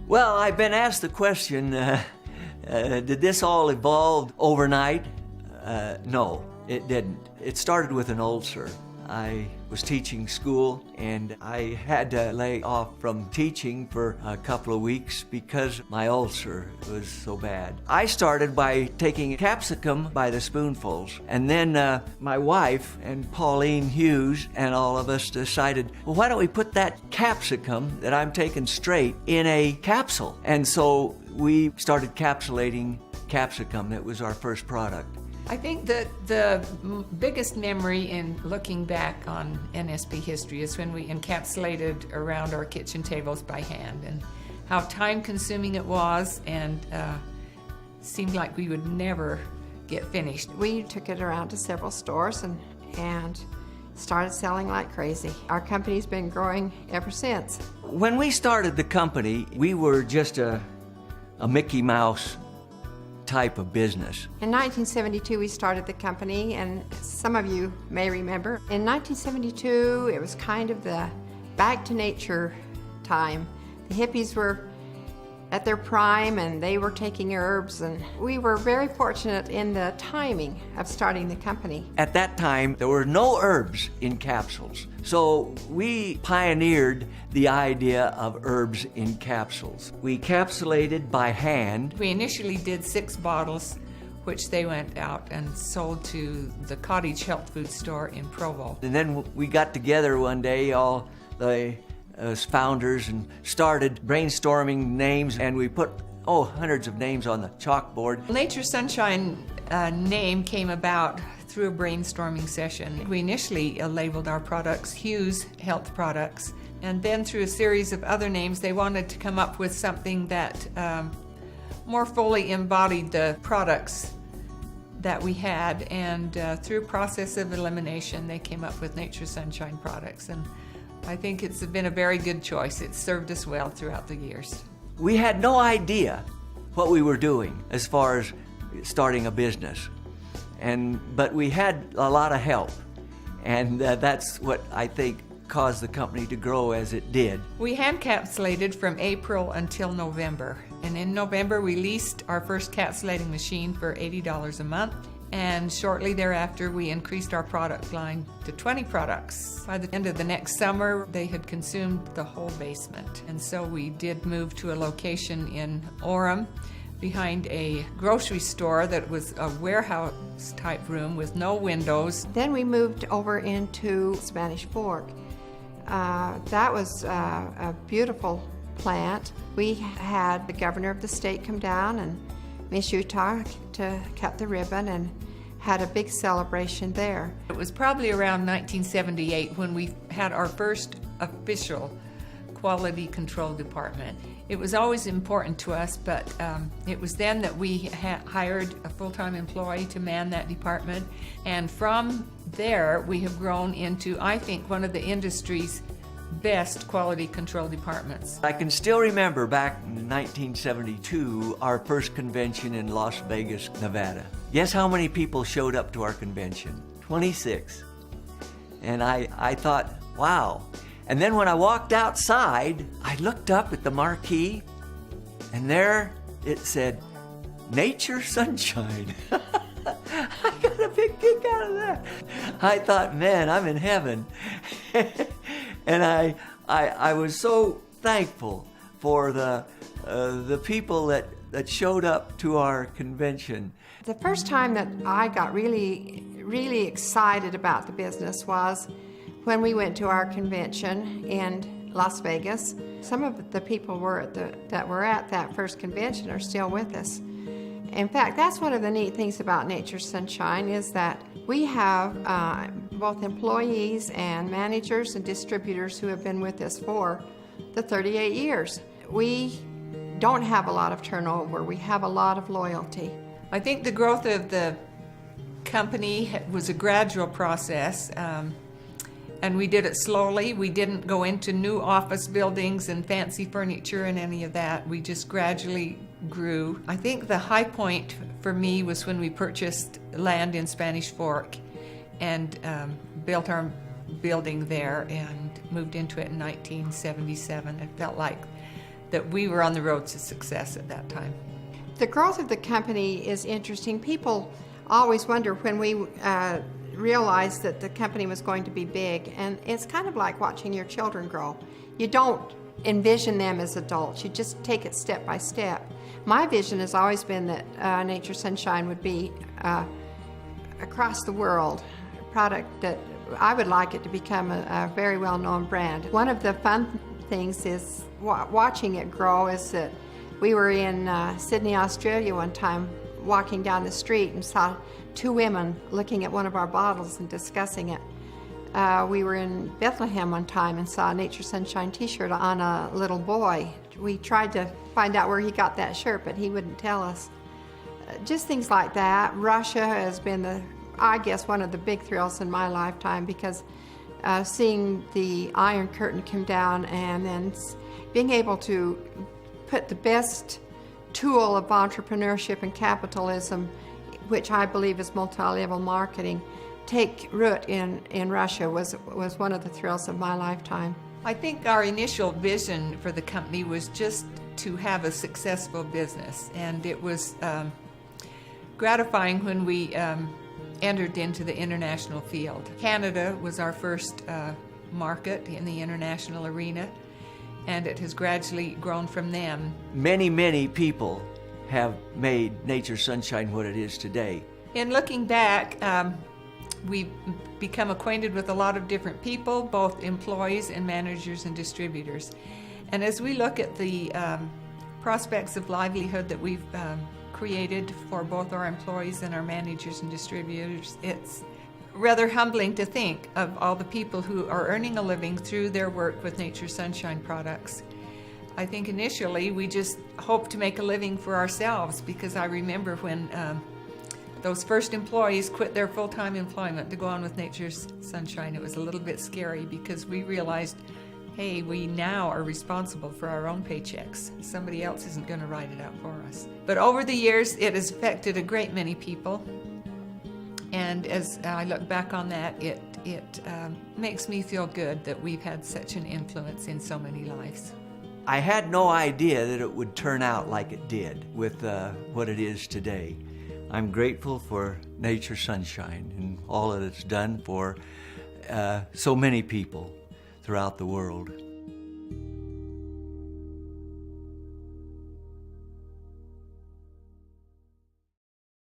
Well, I've been asked the question, did this all evolve overnight? No, it didn't. It started with an ulcer. I was teaching school and I had to lay off from teaching for a couple of weeks because my ulcer was so bad. I started by taking capsicum by the spoonfuls, and then my wife and Pauline Hughes and all of us decided, well, why don't we put that capsicum that I'm taking straight in a capsule? And so we started capsulating capsicum. That was our first product. I think that the biggest memory in looking back on NSP history is when we encapsulated around our kitchen tables by hand, and how time-consuming it was, and seemed like we would never get finished. We took it around to several stores and started selling like crazy. Our company's been growing ever since. When we started the company, we were just a Mickey Mouse type of business. In 1972, we started the company, and some of you may remember. In 1972, it was kind of the back to nature time. The hippies were at their prime, and they were taking herbs, and we were very fortunate in the timing of starting the company. At that time, there were no herbs in capsules, so we pioneered the idea of herbs in capsules. We capsulated by hand. We initially did 6 bottles, which they went out and sold to the Cottage Health Food Store in Provo. And then we got together one day, all the as founders, and started brainstorming names, and we put hundreds of names on the chalkboard. Nature's Sunshine name came about through a brainstorming session. We initially labeled our products Hughes Health Products, and then through a series of other names they wanted to come up with something that more fully embodied the products that we had, and through a process of elimination they came up with Nature's Sunshine Products, and I think it's been a very good choice. It's served us well throughout the years. We had no idea what we were doing as far as starting a business, but we had a lot of help, and that's what I think caused the company to grow as it did. We hand capsulated from April until November, and in November we leased our first capsulating machine for $80 a month. And shortly thereafter, we increased our product line to 20 products. By the end of the next summer, they had consumed the whole basement. And so we did move to a location in Orem behind a grocery store that was a warehouse type room with no windows. Then we moved over into Spanish Fork. That was a beautiful plant. We had the governor of the state come down and Miss Utah to cut the ribbon, and had a big celebration there. It was probably around 1978 when we had our first official quality control department. It was always important to us, but it was then that we hired a full-time employee to man that department, and from there we have grown into, I think, one of the industry's best quality control departments. I can still remember back in 1972, our first convention in Las Vegas, Nevada. Guess how many people showed up to our convention? 26. And I thought, wow. And then when I walked outside, I looked up at the marquee, and there it said, Nature's Sunshine. I got a big kick out of that. I thought, man, I'm in heaven. And I was so thankful for the people that showed up to our convention. The first time that I got really, really excited about the business was when we went to our convention in Las Vegas. Some of the people that were at that first convention are still with us. In fact, that's one of the neat things about Nature's Sunshine, is that we have both employees and managers and distributors who have been with us for the 38 years. We don't have a lot of turnover. We have a lot of loyalty. I think the growth of the company was a gradual process, and we did it slowly. We didn't go into new office buildings and fancy furniture and any of that. We just gradually grew. I think the high point for me was when we purchased land in Spanish Fork and built our building there and moved into it in 1977. It felt like that we were on the road to success at that time. The growth of the company is interesting. People always wonder when we realized that the company was going to be big, and it's kind of like watching your children grow. You don't envision them as adults, you just take it step by step. My vision has always been that Nature's Sunshine would be across the world, a product that I would like it to become a very well-known brand. One of the fun things is watching it grow is that we were in Sydney, Australia one time, walking down the street and saw two women looking at one of our bottles and discussing it. We were in Bethlehem one time and saw a Nature's Sunshine t-shirt on a little boy. We tried to find out where he got that shirt, but he wouldn't tell us. Just things like that. Russia has been I guess one of the big thrills in my lifetime, because seeing the Iron Curtain come down and then being able to put the best tool of entrepreneurship and capitalism, which I believe is multi-level marketing, take root in Russia was one of the thrills of my lifetime. I think our initial vision for the company was just to have a successful business, and it was gratifying when we entered into the international field. Canada was our first market in the international arena, and it has gradually grown from them. Many, many people have made Nature's Sunshine what it is today. In looking back, we've become acquainted with a lot of different people, both employees and managers and distributors. And as we look at the prospects of livelihood that we've created for both our employees and our managers and distributors, it's rather humbling to think of all the people who are earning a living through their work with Nature's Sunshine products. I think initially we just hoped to make a living for ourselves, because I remember when those first employees quit their full-time employment to go on with Nature's Sunshine, it was a little bit scary, because we realized, hey, we now are responsible for our own paychecks. Somebody else isn't going to write it out for us. But over the years, it has affected a great many people. And as I look back on that, it makes me feel good that we've had such an influence in so many lives. I had no idea that it would turn out like it did with what it is today. I'm grateful for Nature's Sunshine and all that it's done for so many people throughout the world.